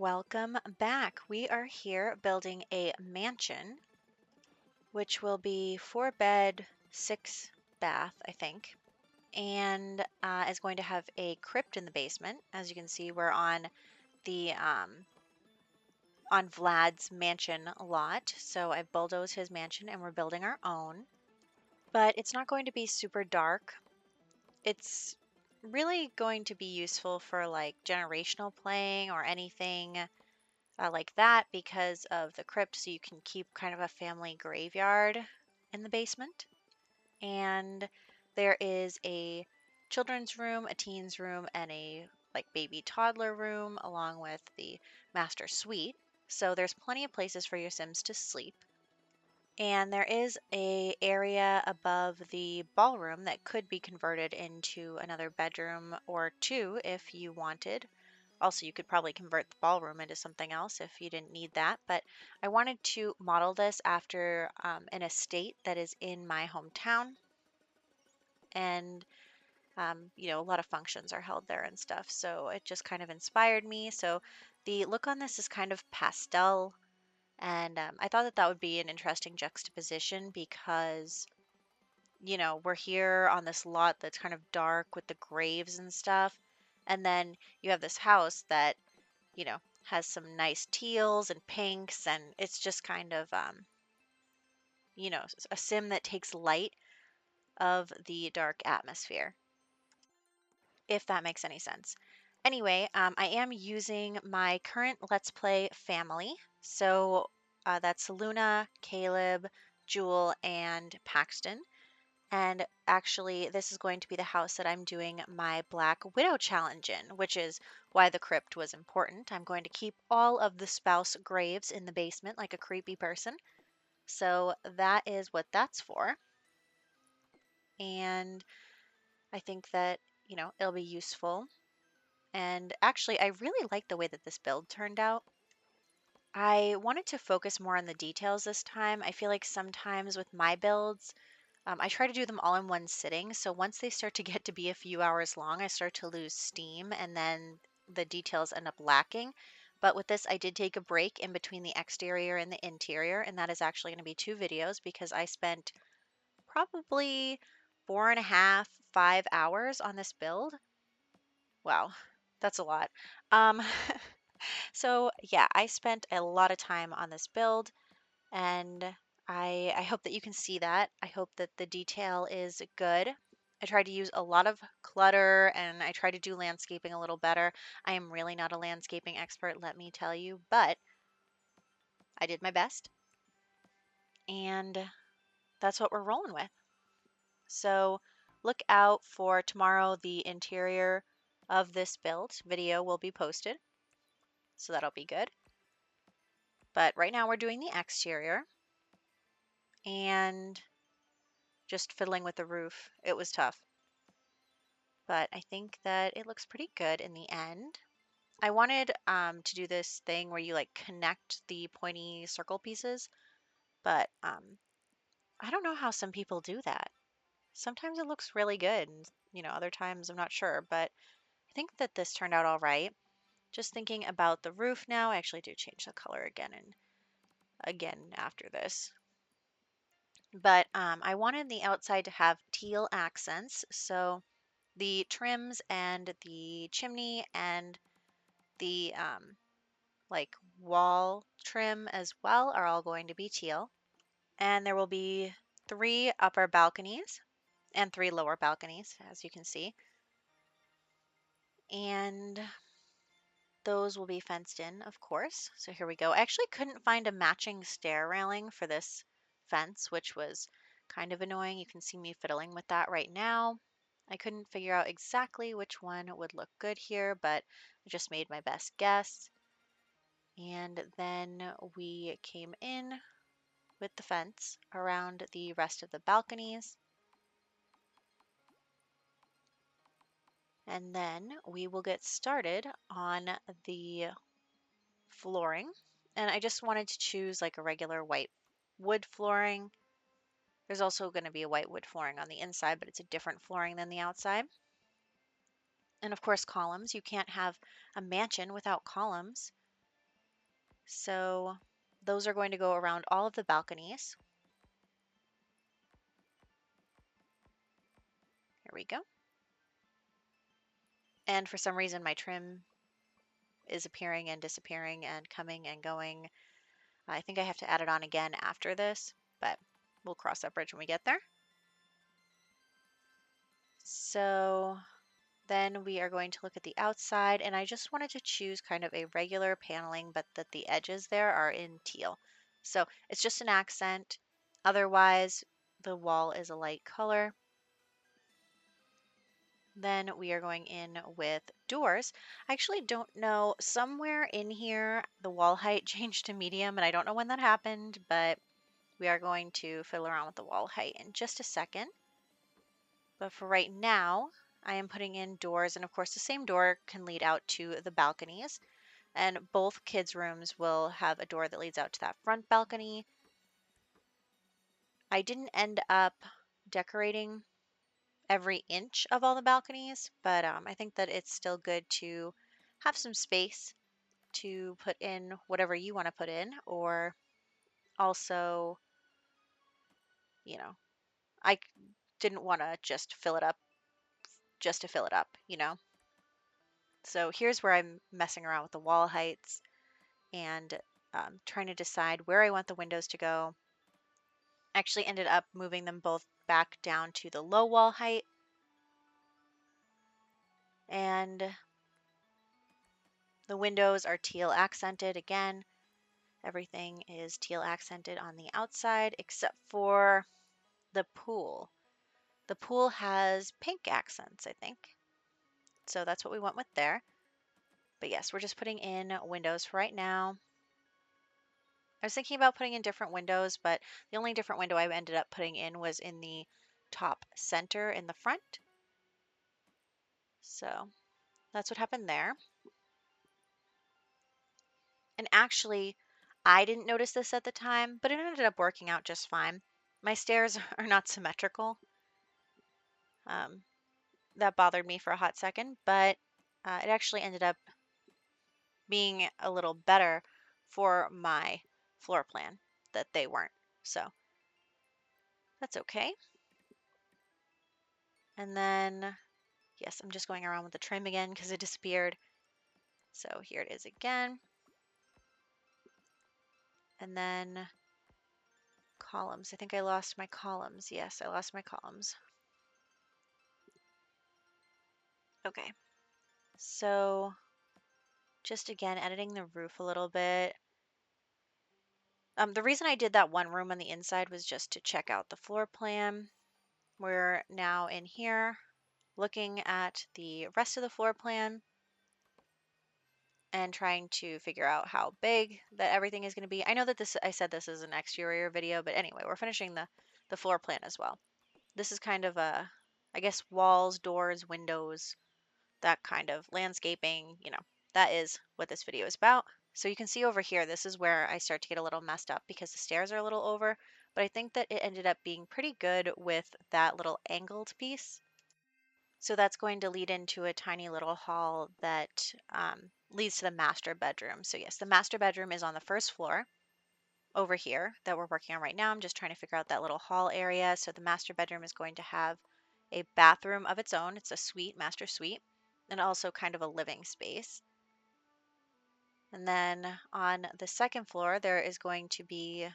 Welcome back. We are here building a mansion, which will be 4 bed, 6 bath, I think, and is going to have a crypt in the basement. As you can see, we're the on Vlad's mansion lot, so I bulldozed his mansion and we're building our own. But it's not going to be super dark. It's really going to be useful for like generational playing or anything like that because of the crypt, so you can keep kind of a family graveyard in the basement. And there is a children's room, a teens room, and a like baby toddler room along with the master suite. So there's plenty of places for your Sims to sleep. And there is a area above the ballroom that could be converted into another bedroom or two if you wanted. Also, you could probably convert the ballroom into something else if you didn't need that. But I wanted to model this after an estate that is in my hometown. And, a lot of functions are held there and stuff. So it just kind of inspired me. So the look on this is kind of pastel. And I thought that that would be an interesting juxtaposition because, we're here on this lot that's kind of dark with the graves and stuff. And then you have this house that has some nice teals and pinks, and it's just kind of, a sim that takes light of the dark atmosphere, if that makes any sense. Anyway, I am using my current Let's Play family. So that's Luna, Caleb, Jewel, and Paxton. And actually, this is going to be the house that I'm doing my Black Widow challenge in, which is why the crypt was important. I'm going to keep all of the spouse graves in the basement like a creepy person. So that is what that's for. And I think that, it'll be useful. And actually, I really like the way that this build turned out. I wanted to focus more on the details this time. I feel like sometimes with my builds, I try to do them all in one sitting. So once they start to get to be a few hours long, I start to lose steam and then the details end up lacking. But with this, I did take a break in between the exterior and the interior, and that is actually going to be 2 videos because I spent probably 4.5, 5 hours on this build. Wow, that's a lot. Um, so yeah, I spent a lot of time on this build, and I hope that you can see that. I hope that the detail is good. I tried to use a lot of clutter and I tried to do landscaping a little better. I am really not a landscaping expert, let me tell you, but I did my best, and that's what we're rolling with. So look out for tomorrow. The interior of this build video will be posted, so that'll be good. But right now we're doing the exterior and just fiddling with the roof. It was tough, but I think that it looks pretty good in the end. I wanted to do this thing where you like connect the pointy circle pieces, but I don't know how some people do that. Sometimes it looks really good, and other times I'm not sure, but I think that this turned out all right. Just thinking about the roof now, I actually do change the color again and again after this. But I wanted the outside to have teal accents, so the trims and the chimney and the like wall trim as well are all going to be teal. And there will be 3 upper balconies and 3 lower balconies, as you can see. And those will be fenced in, of course. So here we go. I actually couldn't find a matching stair railing for this fence, which was kind of annoying. You can see me fiddling with that right now. I couldn't figure out exactly which one would look good here, but I just made my best guess. And then we came in with the fence around the rest of the balconies. And then we will get started on the flooring. And I just wanted to choose like a regular white wood flooring. There's also going to be a white wood flooring on the inside, but it's a different flooring than the outside. And of course, columns. You can't have a mansion without columns. So those are going to go around all of the balconies. Here we go. And for some reason, my trim is appearing and disappearing and coming and going. I think I have to add it on again after this, but we'll cross that bridge when we get there. So then we are going to look at the outside, and I just wanted to choose kind of a regular paneling, but that the edges there are in teal. So it's just an accent. Otherwise, the wall is a light color. Then we are going in with doors. I actually don't know. Somewhere in here, the wall height changed to medium, and I don't know when that happened, but we are going to fiddle around with the wall height in just a second. But for right now, I am putting in doors, and of course the same door can lead out to the balconies, and both kids' rooms will have a door that leads out to that front balcony. I didn't end up decorating every inch of all the balconies, but I think that it's still good to have some space to put in whatever you want to put in, or also, you know, I didn't want to just fill it up just to fill it up, you know? So here's where I'm messing around with the wall heights and trying to decide where I want the windows to go. Actually ended up moving them both back down to the low wall height. And the windows are teal accented again. Everything is teal accented on the outside except for the pool. The pool has pink accents, I think. So that's what we went with there. But yes, we're just putting in windows for right now. I was thinking about putting in different windows, but the only different window I ended up putting in was in the top center in the front. So that's what happened there. And actually, I didn't notice this at the time, but it ended up working out just fine. My stairs are not symmetrical. Um, that bothered me for a hot second, but it actually ended up being a little better for my floor plan that they weren't. So that's okay. And then, yes, I'm just going around with the trim again because it disappeared. So here it is again. And then columns. I think I lost my columns. Yes, I lost my columns. Okay. So just again, editing the roof a little bit. The reason I did that one room on the inside was just to check out the floor plan. We're now in here looking at the rest of the floor plan and trying to figure out how big that everything is going to be. I know that I said this is an exterior video, but anyway, we're finishing the floor plan as well. This is kind of I guess walls, doors, windows, that kind of landscaping, that is what this video is about. So you can see over here, this is where I start to get a little messed up because the stairs are a little over, but I think that it ended up being pretty good with that little angled piece. So that's going to lead into a tiny little hall that leads to the master bedroom. So yes, the master bedroom is on the first floor over here that we're working on right now. I'm just trying to figure out that little hall area. So the master bedroom is going to have a bathroom of its own. It's a suite, master suite, and also kind of a living space. And then on the second floor, there is going to be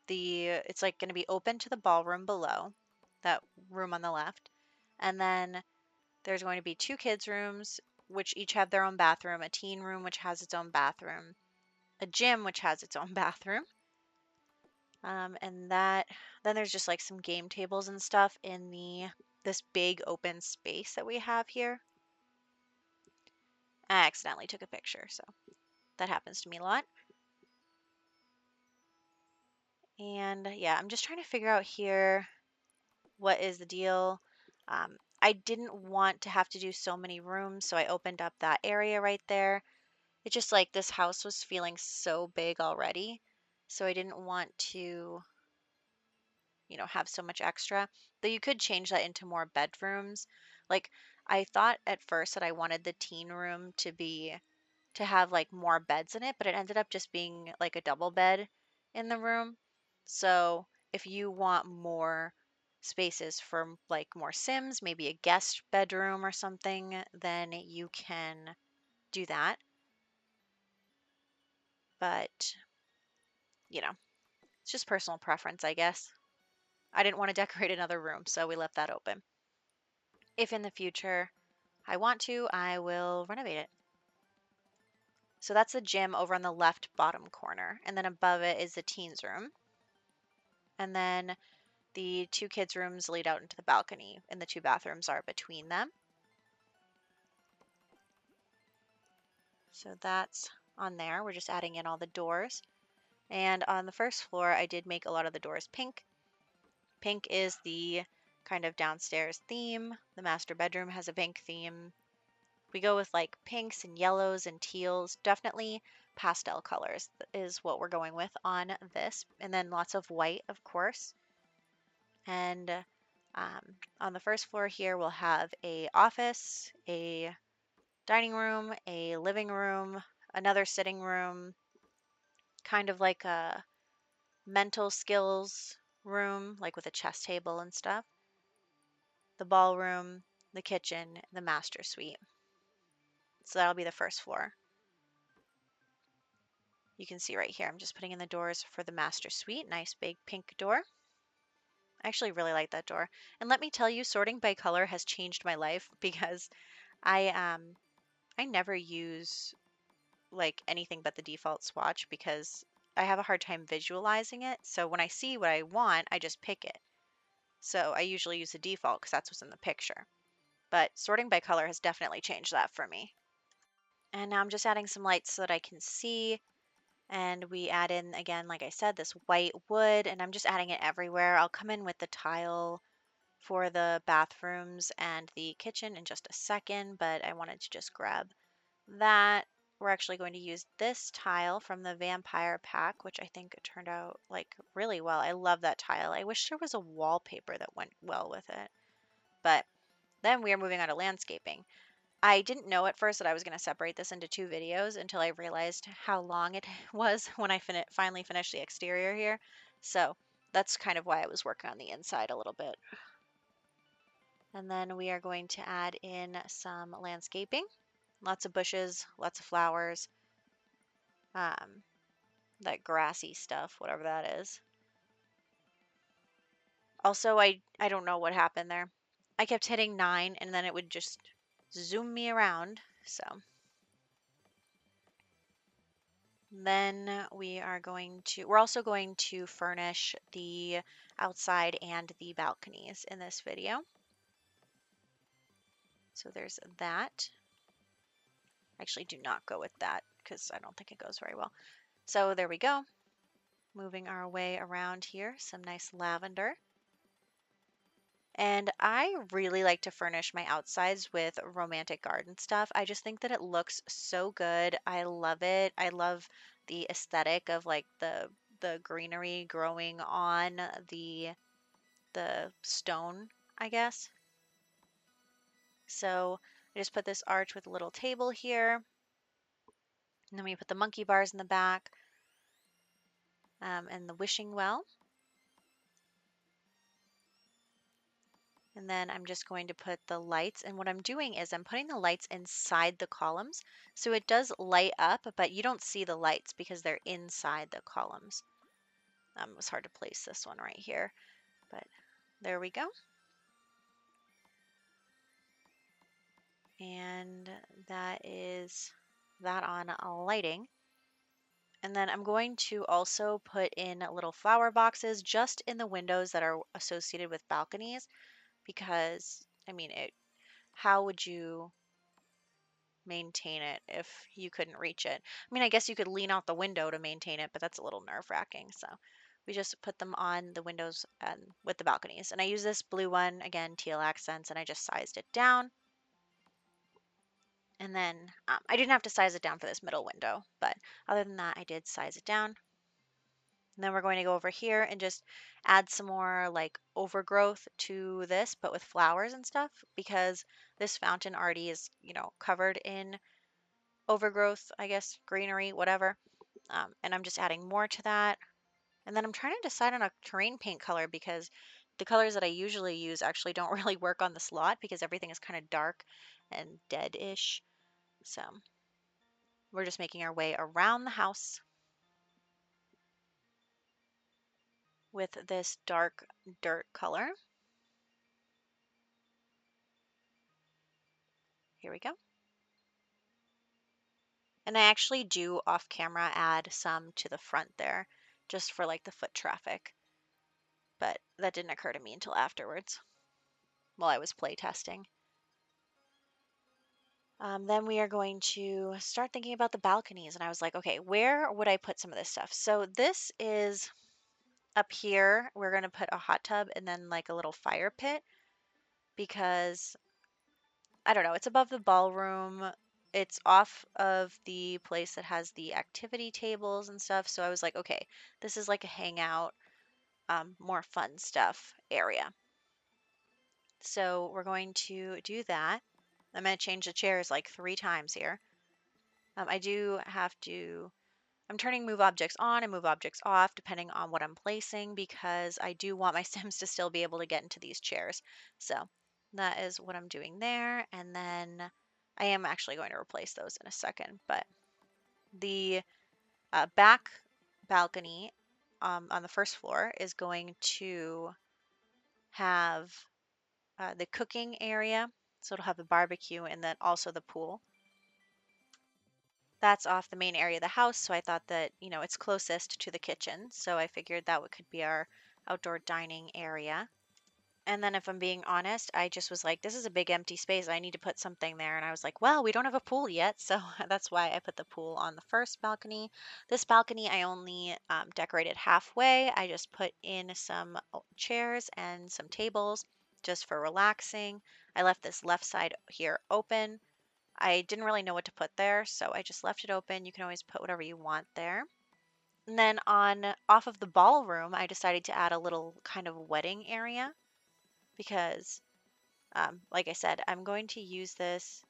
it's like going to be open to the ballroom below, that room on the left. And then there's going to be two kids' rooms, which each have their own bathroom, a teen room, which has its own bathroom, a gym, which has its own bathroom. And then there's just like some game tables and stuff in this big open space that we have here. I accidentally took a picture, so that happens to me a lot. And yeah, I'm just trying to figure out here what is the deal. I didn't want to have to do so many rooms, so I opened up that area right there. It's just like this house was feeling so big already, so I didn't want to, have so much extra. Though you could change that into more bedrooms. Like I thought at first that I wanted the teen room to be to have like more beds in it, but it ended up just being like a double bed in the room. So if you want more spaces for like more Sims, maybe a guest bedroom or something, then you can do that. But, you know, it's just personal preference, I guess. I didn't want to decorate another room, so we left that open. If in the future I want to, I will renovate it. So that's the gym over on the left bottom corner. And then above it is the teens room. And then the two kids' rooms lead out into the balcony, and the two bathrooms are between them. So that's on there. We're just adding in all the doors. And on the first floor, I did make a lot of the doors pink. Pink is the kind of downstairs theme. The master bedroom has a pink theme. We go with like pinks and yellows and teals. Definitely pastel colors is what we're going with on this. And then lots of white, of course. And on the first floor here, we'll have a office, a dining room, a living room, another sitting room, kind of like a mental skills room, like with a chess table and stuff, the ballroom, the kitchen, the master suite. So that'll be the first floor. You can see right here, I'm just putting in the doors for the master suite. Nice big pink door. I actually really like that door. And let me tell you, sorting by color has changed my life because I never use like anything but the default swatch because I have a hard time visualizing it. So when I see what I want, I just pick it. So I usually use the default because that's what's in the picture. But sorting by color has definitely changed that for me. And now I'm just adding some lights so that I can see. And we add in, again, like I said, this white wood, and I'm just adding it everywhere. I'll come in with the tile for the bathrooms and the kitchen in just a second, but I wanted to just grab that. We're actually going to use this tile from the vampire pack, which I think turned out like really well. I love that tile. I wish there was a wallpaper that went well with it. But then we are moving on to landscaping. I didn't know at first that I was going to separate this into two videos until I realized how long it was when I finally finished the exterior here. So that's kind of why I was working on the inside a little bit. And then we are going to add in some landscaping. Lots of bushes, lots of flowers, that grassy stuff, whatever that is. Also, I don't know what happened there. I kept hitting 9 and then it would just zoom me around. So then we're also going to furnish the outside and the balconies in this video. So there's that. Actually, do not go with that because I don't think it goes very well. So there we go. Moving our way around here, some nice lavender. And I really like to furnish my outsides with romantic garden stuff. I just think that it looks so good. I love it. I love the aesthetic of like the greenery growing on the stone, I guess. So I just put this arch with a little table here. And then we put the monkey bars in the back, and the wishing well. And then I'm just going to put the lights. And what I'm doing is I'm putting the lights inside the columns. So it does light up, but you don't see the lights because they're inside the columns. It was hard to place this one right here, but there we go. And that is that on lighting. And then I'm going to also put in little flower boxes just in the windows that are associated with balconies because, I mean, how would you maintain it if you couldn't reach it? I mean, I guess you could lean out the window to maintain it, but that's a little nerve-wracking. So we just put them on the windows and with the balconies. And I use this blue one, again, teal accents, and I just sized it down. And then I didn't have to size it down for this middle window, but other than that, I did size it down. And then we're going to go over here and just add some more like overgrowth to this, but with flowers and stuff, because this fountain already is, covered in overgrowth, I guess, greenery, whatever. And I'm just adding more to that. And then I'm trying to decide on a terrain paint color because the colors that I usually use actually don't really work on this lot because everything is kind of dark and dead-ish. So we're just making our way around the house with this dark dirt color. Here we go. And I actually do off camera add some to the front there just for like the foot traffic. But that didn't occur to me until afterwards while I was play testing. Then we are going to start thinking about the balconies. And I was like, okay, where would I put some of this stuff? So this is up here. We're going to put a hot tub and then like a little fire pit because I don't know, it's above the ballroom. It's off of the place that has the activity tables and stuff. So I was like, okay, this is like a hangout, more fun stuff area. So we're going to do that. I'm going to change the chairs like 3 times here. I do have to, I'm turning move objects on and move objects off depending on what I'm placing because I do want my Sims to still be able to get into these chairs. So that is what I'm doing there. And then I am actually going to replace those in a second. But the back balcony on the first floor is going to have the cooking area. So it'll have the barbecue and then also the pool. That's off the main area of the house, so I thought that, it's closest to the kitchen, so I figured that could be our outdoor dining area. And then if I'm being honest, I just was like, this is a big empty space. I need to put something there. And I was like, well, we don't have a pool yet, so that's why I put the pool on the first balcony. This balcony I only decorated halfway. I just put in some chairs and some tables just for relaxing. I left this left side here open. I didn't really know what to put there, so I just left it open. You can always put whatever you want there. And then on off of the ballroom, I decided to add a little kind of wedding area because, like I said, I'm going to use this.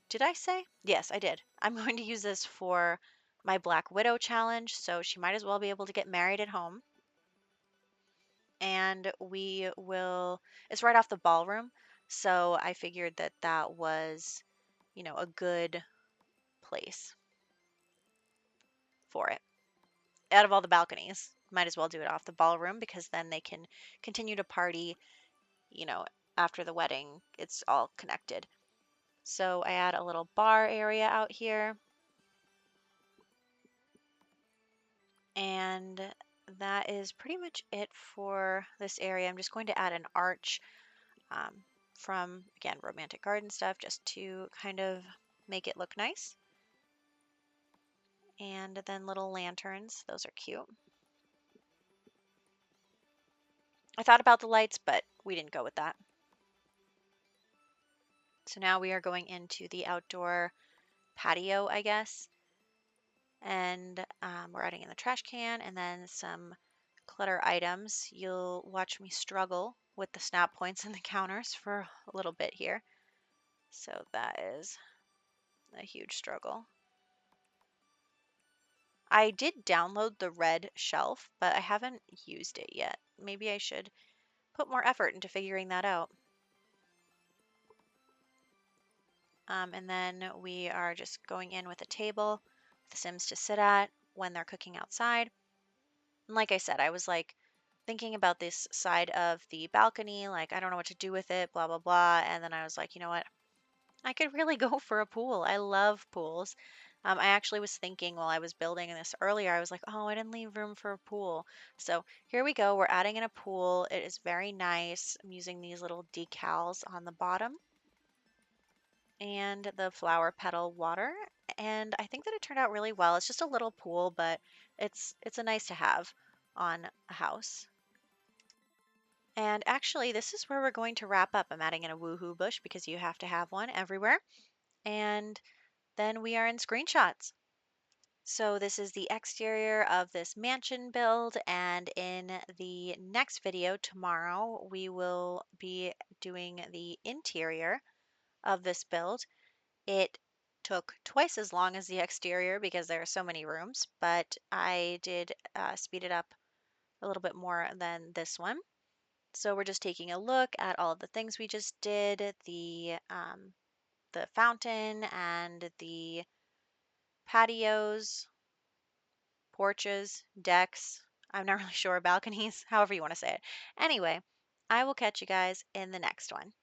Did I say? Yes, I did. I'm going to use this for my Black Widow challenge, so she might as well be able to get married at home. And it's right off the ballroom, so I figured that that was, a good place for it. Out of all the balconies, might as well do it off the ballroom because then they can continue to party, you know, after the wedding. It's all connected. So I add a little bar area out here. And that is pretty much it for this area. I'm just going to add an arch from, again, Romantic Garden stuff just to kind of make it look nice. And then little lanterns. Those are cute. I thought about the lights, but we didn't go with that. So now we are going into the outdoor patio, I guess. And we're adding in the trash can and then some clutter items. You'll watch me struggle with the snap points and the counters for a little bit here. So that is a huge struggle. I did download the red shelf, but I haven't used it yet. Maybe I should put more effort into figuring that out. And then we are just going in with a table for the Sims to sit at when they're cooking outside. And like I said, I was like thinking about this side of the balcony, like I don't know what to do with it, blah, blah, blah. And then I was like, you know what? I could really go for a pool. I love pools. I actually was thinking while I was building this earlier, I was like, oh, I didn't leave room for a pool. So here we go. We're adding in a pool. It is very nice. I'm using these little decals on the bottom and the flower petal water. And I think that it turned out really well. It's just a little pool, but it's a nice to have on a house. And actually, this is where we're going to wrap up. I'm adding in a woohoo bush because you have to have one everywhere. And then we are in screenshots. So this is the exterior of this mansion build, and in the next video tomorrow, we will be doing the interior of this build. It took twice as long as the exterior because there are so many rooms, but I did speed it up a little bit more than this one. So we're just taking a look at all of the things we just did, the fountain and the patios, porches, decks. I'm not really sure, balconies, however you want to say it. Anyway, I will catch you guys in the next one.